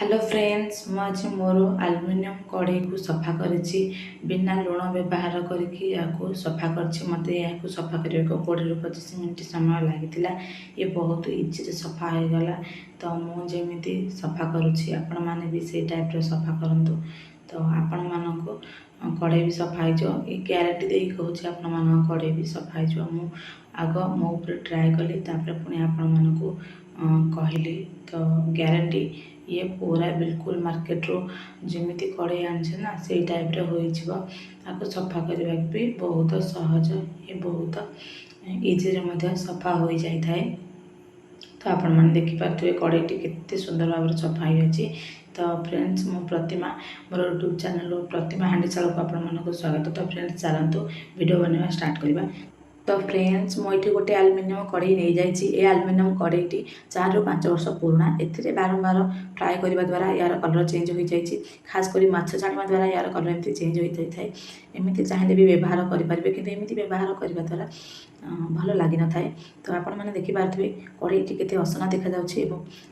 Hello friends मुझे मोर aluminium कढ़ई को सफा करिछि बिना लुण व्यवहार करके या सफा कर मत या सफा करने को 20-25 मिनट समय लगी ये बहुत इजी से सफा हो गला। तो मुझे सफा करुँची आपण मैंने भी से टाइप सफा करूँ तो आपण मानक कढ़ई भी सफा हो ग्यारंटी दे कहूँ आपण मान कढ़ई भी सफा हो आग मो ट्राए कली पुणी आपण मानक कहली तो ग्यारंटी ये पूरा बिल्कुल मार्केट रो जमी कड़े आने ना से टाइप हो सफा करने भी बहुत सहज ये बहुत इजी रे सफा हो जाए। तो आपण मैंने देखिपे कड़ईटी केते सुंदर भाव सफा हो। तो फ्रेंड्स मो प्रतिमा मोर यूट्यूब चैनल प्रतिमा हांडीशाल को आपण मानक स्वागत। तो फ्रेंड्स चलतु वीडियो बनवा स्टार्ट करवा। तो फ्रेंड्स मुझे गोटे आलुमिनियम कढ़ई नहीं जाइए आलुमिनियम कढ़ईटी 4 ରୁ 5 वर्ष पुराना ए बारंबार ट्राए करने द्वारा यार कलर चेंज हो जाए खासकर माछ छाड़ा द्वारा यार कलर एमती चेंज हो जाए एमती चाहिए भी व्यवहार करेंगे कि व्यवहार करने द्वारा भल लगी न थाए। तो आपण मैंने देखिपे कढ़ईटी केते असना देखा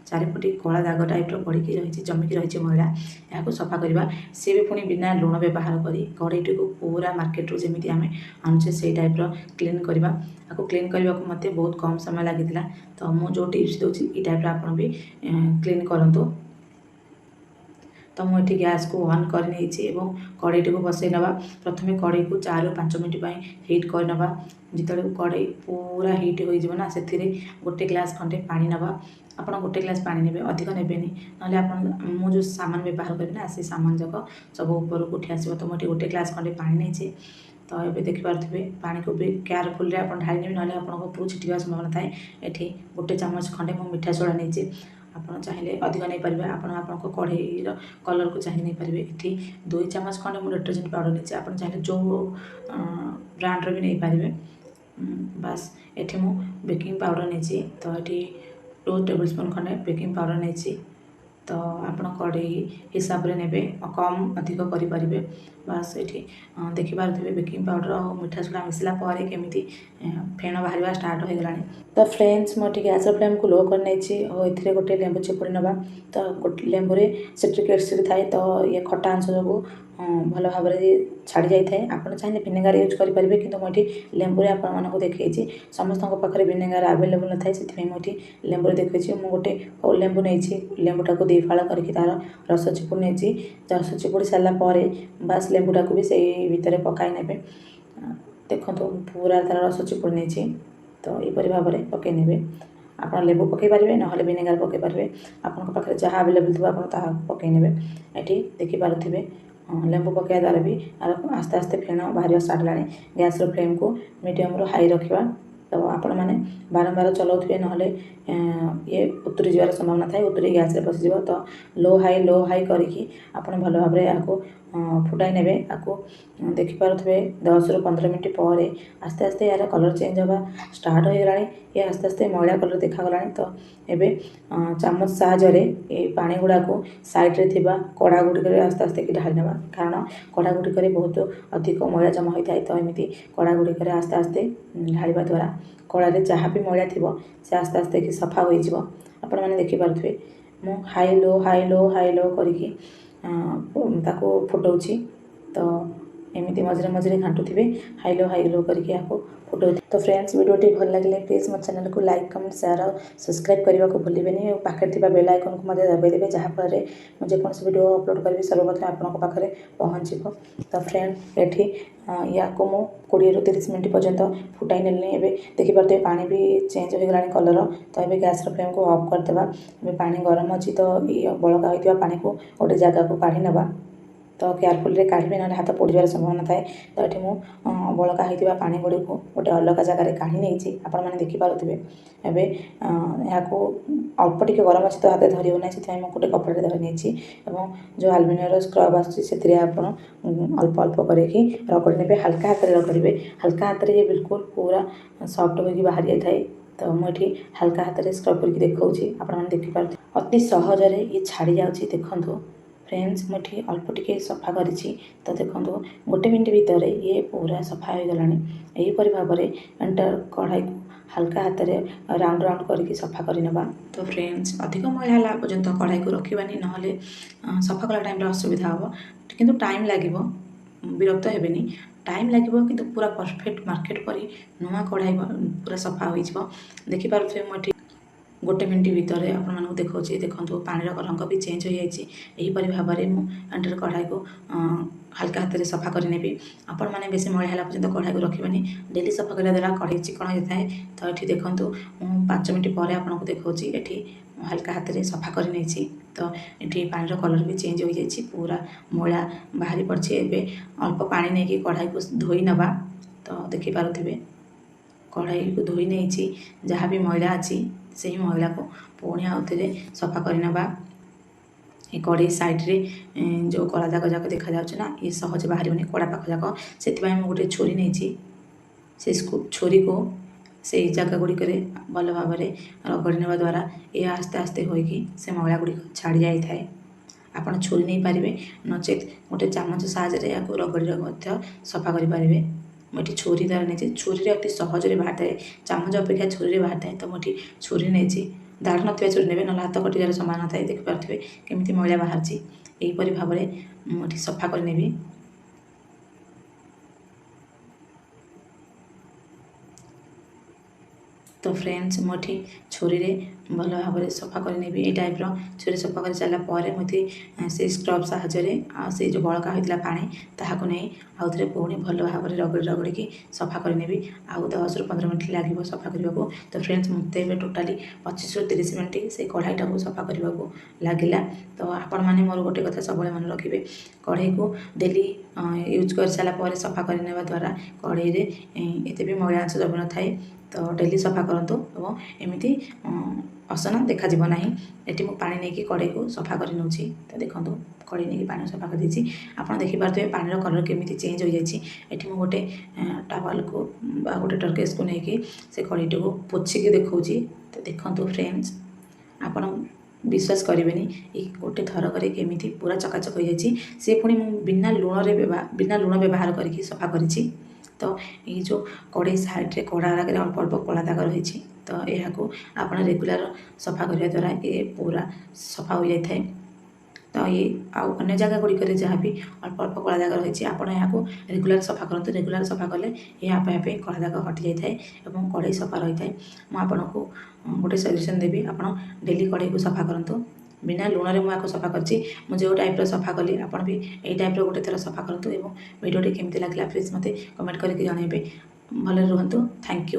चारिपटी कला दाग टाइप पड़ी रही जमिकी रही मैला या सफा करवा सी भी पुणी बिना लुण व्यवहार कर कढ़ईटी को पूरा मार्केट रू जमी आम आणुचे से टाइप क्लीन करवा आपको क्लीन करने को मत बहुत कम समय लगी। तो मुझे जो टिप्स दूसरी ये टाइप आप भी क्लीन करूँ। तो मुझे गैस को ऑन कर कढ़ईटी को बसई ना प्रथम कढ़ई को 4 ରୁ 5 मिनट हिट करना जिते कढ़ई पूरा हिट हो से गोटे ग्लास खंडे पानी नवा आप गोटे ग्लास पानी ने अधिक ने ना मुझे सामान व्यवहार करना से सामान जाक सब ऊपर को उठी आसो। तो मुझे गोटे ग्लास खंडे पानी नहीं तो ये देखिपे पानी को भी केयरफुल आप ढाई ने ना आपको छिटिया संभावना थाए। ये गोटे चामच खंडे मुझे मीठा सोडा नहीं आप चाहिए अधिक नहीं पारे आप कढ़ईर कलर को चाहिए नहीं पारे। ये 2 चामच खंडे मुझे डिटर्जेंट पाउडर नहीं आप चाहिए जो ब्रांडर भी नहीं पारे। बास ये मु बेकिंग पाउडर नहीं तो ये 2 टेबल स्पून खंडे बेकिंग पाउडर नहीं तो आप कढ़ई हिसाब से ने कम अधिक करें। बास ये देखिपे बेकिंग पाउडर और मीठा सोडा मिसला केमी फेण बाहर स्टार्ट हो गला। तो फ्रेंड्स मुझे गैस फ्लेम को लो कर नहीं और ये गोटे लेंबू चिपुड़ी ना तो गोटे लेंबू सिट्रिक एसिड थाए तो ये खटा अंश जो भल भाव छाड़ी जाए आप चाहिए विनेगार यूज करेंगे कि मुझे लेंबू आपको देखी समस्त पाखे विनेगार आवेलेबल न थाए से मुझे लेंबू देखी मुझे गोटे लेंबू नहीं लेंबूटा को 2 फाड़ करके तार रस चिपुड़ी नहीं रस चिपुड़ी सारापर बास लेंबूटा को भी से भितर पकाई ने देखो पूरा तार रस चिपुड़ी नहीं तो यहपरी भाव में पकई ने आप लेंबू पकई पारे ना विनेगार पकई पारे आपंक पाखे जहाँ आवेलेबल थी आप पकई ने। ये देखिपे लेंबू पकड़ा द्वारा भी आस्ते आस्ते फेण बाहर स्टार्ट है। गैस फ्लेम को मीडियम रू हाई रखा तो आपण मैंने बारंबार चलाऊे ना ये उतरी जबार संभावना थाए उतरी गैस रे पशिज। तो लो हाई करके आप भल भाव में फुटाई ने आपको देखिपे 10 ରୁ 15 मिनट पर आस्ते आस्ते यार कलर चेंज होगा स्टार्ट हो गला ये आस्ते आस्ते मैला कलर देखागला। तो ये चामच साहाय्य ये पानी गुड़ा को साइड रे थिबा कड़ा गुड़िक आस्ते आस्ते कि ढाली ना कारण कड़ा गुड़िक बहुत अधिक मैला जमा होता है। तो एमती कड़ा गुड़िक आस्ते आस्ते ढालिबा द्वारा कड़े जहाँ भी मैला थी से आस्ते आस्ते कि सफा हो आपण मैंने देखिपे मु हाई लो करके फुटाऊँ। तो एमती मझे मझे घाटुवे हाई लो करके आपको फुटाऊ। तो फ्रेंड्स वीडियोटी भल लगे प्लीज मो चैनल को लाइक कमेंट शेयर और सब्सक्राइब करने को भूलें और पाखे थी बेल आइकन को दबाइदेवे जहाँफल मुझे कौन वीडियो अपलोड करी सर्वप्रथम आपंक पाखे पहुँच। तो फ्रेंड ये या को मु 20 ରୁ 30 मिनट पर्यंत फुटाई ने देखिपे पानी भी चेंज हो गला कलर। तो ये गैस फ्लेम को ऑफ करदेवा पानी गरम अच्छी तो ये बड़का होता पानी को गोटे जगह को काढ़ी ना तो केयरफुल काढ़े ना हाथ पोड़ संभावना थाए। तो ये मुझे बड़का होता पानी गुड़ी को गोटे अलग जगार काढ़ी नहीं आपण मैंने देखिपे यहाँ अल्प टिके गरम अच्छी तो हाथ धरी हो ना से गोटे कपड़े धरी नहीं जो आलुमिनियम स्क्रब आसती अल्प अल्प करके रगड़ी ने हल्का हाथ में रगड़े हल्का हाथ में ये बिल्कुल पूरा सॉफ्ट होगी बाहर जाए। तो मुझे हल्का हाथ में स्क्रब करके देखा आपने देखिपे अति सहजरे ये छाड़ी जाऊँगी देखूँ। फ्रेंड्स मुझे अल्प टिके सफा करी तो देखो गोटे मिनट भितर ये पूरा सफा हो गला। यहीपरी भाव में एंटर कढ़ाई को ହାଲକା ହାତରେ ରାଉଣ୍ଡ ରାଉଣ୍ଡ କରିକି ସଫା କରିନେବା। ତ ଫ୍ରେଣ୍ଡସ୍, ଅଧିକ ମଇଳା ହେଲା ପର୍ଯ୍ୟନ୍ତ କଢ଼ାଇକୁ ରଖିବାନି, ନହେଲେ ସଫା କଲା ଟାଇମ୍ରେ ଅସୁବିଧା ହେବ। କିନ୍ତୁ ଟାଇମ୍ ଲାଗିବ, ବିରକ୍ତ ହେବେନି। ଟାଇମ୍ ଲାଗିବ କିନ୍ତୁ ପୁରା ପରଫେକ୍ଟ ମାର୍କେଟ ପରି ନୂଆ କଢ଼ାଇ ପୁରା ସଫା ହୋଇଯିବ। ଦେଖିପାରୁଥିବେ ମୁଁ ଏଠି 1 ମିନିଟ୍ ଭିତରେ ଆପଣମାନଙ୍କୁ ଦେଖାଉଛି। ଦେଖନ୍ତୁ ପାଣିର ରଙ୍ଗ ବି ଚେଞ୍ଜ ହୋଇଯାଇଛି। ଏହିପରି ଭାବରେ ମୁଁ ଏଣ୍ଡରେ କଢ଼ାଇକୁ ହାଲକା ହାତରେ ସଫା କରିନେବି। ଆପଣମାନେ ବେଶୀ ମଇଳା ହେଲା ପର୍ଯ୍ୟନ୍ତ କଢ଼ାଇକୁ ରଖିବେନି। ଡେଲି ସଫା କରିବା ଦ୍ୱାରା କଢ଼ାଇ ଚିକଣ ହୋଇଥାଏ। ତ ଏଠି ଦେଖନ୍ତୁ ମୁଁ 5 ମିନିଟ୍ ପରେ ଆପଣଙ୍କୁ ଦେଖାଉଛି। ଏଠି ହାଲକା ହାତରେ ସଫା କରି ନେଇଛି। ତ ଏଠି ପାଣିର କଲର୍ ବି ଚେଞ୍ଜ ହୋଇଯାଇଛି, ପୁରା ମଇଳା ବାହାରି ପଡ଼ିଛି। ଏବେ ଅଳ୍ପ ପାଣି ନେଇକି କଢ଼ାଇକୁ ଧୋଇ ନେବା। ତ ଦେଖିପାରୁଥିବେ କଢ଼ାଇକୁ ଧୋଇ ନେଇଛି। ଯାହା ବି ମଇଳା ଅଛି ସେହି ମଇଳାକୁ ପୁଣି ଆଉଥରେ ସଫା କରିନେବା। ଏ କଢ଼େଇ ସାଇଡ଼୍ରେ ଯେଉଁ କଳା ଦାଗ ଯାକ ଦେଖାଯାଉଛି ନା, ଏ ସହଜେ ବାହାରିବନି, କଡ଼ା ପାଖ ଯାକ। ସେଥିପାଇଁ ମୁଁ ଗୋଟେ ଛୁରୀ ନେଇଛି। ସେ ଛୁରୀକୁ ସେଇ ଜାଗା ଗୁଡ଼ିକରେ ଭଲ ଭାବରେ ରଗଡ଼ି ନେବା ଦ୍ୱାରା ଏ ଆସ୍ତେ ଆସ୍ତେ ହୋଇକି ସେ ମଇଳା ଗୁଡ଼ିକ ଛାଡ଼ି ଯାଇଥାଏ। ଆପଣ ଛୁରୀ ନେଇପାରିବେ, ନଚେତ୍ ଗୋଟେ ଚାମଚ ସାହାଯ୍ୟରେ ଏହାକୁ ରଗଡ଼ି ମଧ୍ୟ ସଫା କରିପାରିବେ। ମୁଁ ଏଠି ଛୁରୀ ଦ୍ୱାରା ନେଇଛି। ଛୁରୀରେ ଅତି ସହଜରେ ବାହାରିଥାଏ, ଚାମଚ ଅପେକ୍ଷା ଛୁରୀରେ ବାହାରିଥାଏ। ତ ମୁଁ ଏଠି ଛୁରୀ ନେଇଛି। ଦାଢ଼ ନଥିବା ଛୁରୀ ନେବେ, ନହେଲେ ହାତ କଟିବାର ସମ୍ଭାବନା ଥାଏ। ଦେଖିପାରୁଥିବେ କେମିତି ମଇଳା ବାହାରିଛି। ଏହିପରି ଭାବରେ ମୁଁ ଏଠି ସଫା କରିନେବି। ତ ଫ୍ରେଣ୍ଡସ୍, ମୁଁ ଏଠି ଛୁରୀରେ ଭଲ ଭାବରେ ସଫା କରିନେବି। ଏଇ ଟାଇପ୍ର ଛୁରୀ ସଫା କରି ସାରିଲା ପରେ ମୁଁ ଏଠି ସେ ସ୍କ୍ରବ୍ ସାହାଯ୍ୟରେ ସେ ଯେଉଁ ବଳକା ହୋଇଥିଲା ପାଣି ତାହାକୁ ନେଇ ଆଉଥରେ ପୁଣି ଭଲ ଭାବରେ ରଗଡ଼ିକି ସଫା କରିନେବି। ଆଉ 10ରୁ 15 ମିନିଟ୍ ଲାଗିବ ସଫା କରିବାକୁ। ତ ଫ୍ରେଣ୍ଡସ୍, ମୋତେ ଏବେ ଟୋଟାଲି 25ରୁ 30 ମିନିଟ୍ ସେ କଢ଼ାଇଟାକୁ ସଫା କରିବାକୁ ଲାଗିଲା। ତ ଆପଣମାନେ ମୋର ଗୋଟେ କଥା ସବୁବେଳେ ମନେ ରଖିବେ, କଢ଼େଇକୁ ଡେଲି ୟୁଜ୍ କରିସାରିଲା ପରେ ସଫା କରିନେବା ଦ୍ୱାରା କଢ଼େଇରେ ଏତେ ବି ମଇଳା ଅଂଶ ଜମିନଥାଏ। ତ ଡେଲି ସଫା କରନ୍ତୁ ଏବଂ ଏମିତି ଅସନା ଦେଖାଯିବ ନାହିଁ। ଏଠି ମୁଁ ପାଣି ନେଇକି କଢ଼େଇକୁ ସଫା କରି ନେଉଛି। ତ ଦେଖନ୍ତୁ କଢ଼େଇ ନେଇକି ପାଣି ସଫା କରିଦେଇଛି। ଆପଣ ଦେଖିପାରୁଥିବେ ପାଣିର କଲର୍ କେମିତି ଚେଞ୍ଜ ହୋଇଯାଇଛି। ଏଠି ମୁଁ ଗୋଟେ ଟାୱାଲକୁ ବା ଗୋଟେ ଟର୍କେସ୍କୁ ନେଇକି ସେ କଢ଼େଇଟିକୁ ପୋଛିକି ଦେଖାଉଛି। ତ ଦେଖନ୍ତୁ ଫ୍ରେଣ୍ଡସ୍, ଆପଣ ବିଶ୍ୱାସ କରିବେନି, ଏଇ ଗୋଟେ ଥରକରେ କେମିତି ପୁରା ଚକାଚକ ହୋଇଯାଇଛି। ସେ ପୁଣି ମୁଁ ବିନା ଲୁଣ ବ୍ୟବହାର କରିକି ସଫା କରିଛି। ତ ଏଇ ଯେଉଁ କଢ଼େଇ ସାଇଡ଼୍ରେ କଡ଼ା ଦାଗରେ ଅଳ୍ପ ଅଳ୍ପ କଳା ଦାଗ ରହିଛି। ତ ଏହାକୁ ଆପଣ ରେଗୁଲାର ସଫା କରିବା ଦ୍ୱାରା ଏ ପୁରା ସଫା ହୋଇଯାଇଥାଏ। ତ ଆଉ ଅନ୍ୟ ଜାଗା ଗୁଡ଼ିକରେ ଯାହା ବି ଅଳ୍ପ ଅଳ୍ପ କଳା ଦାଗ ରହିଛି, ଆପଣ ଏହାକୁ ରେଗୁଲାର ସଫା କରନ୍ତୁ। ରେଗୁଲାର ସଫା କଲେ ଏହା ଆପେ ଆପେ କଳା ଦାଗ ହଟିଯାଇଥାଏ ଏବଂ କଢ଼େଇ ସଫା ରହିଥାଏ। ମୁଁ ଆପଣଙ୍କୁ ଗୋଟେ ସଜେସନ୍ ଦେବି, ଆପଣ ଡେଲି କଢ଼େଇକୁ ସଫା କରନ୍ତୁ। ବିନା ଲୁଣରେ ମୁଁ ଆକୁ ସଫା କରିଛି। ମୁଁ ଯେଉଁ ଟାଇପ୍ର ସଫା କଲି, ଆପଣ ବି ଏଇ ଟାଇପ୍ର ଗୋଟେ ଥର ସଫା କରନ୍ତୁ ଏବଂ ଭିଡ଼ିଓଟି କେମିତି ଲାଗିଲା ପ୍ଲିଜ୍ ମୋତେ କମେଣ୍ଟ କରିକି ଜଣାଇବେ। ଭଲରେ ରୁହନ୍ତୁ। Thank you.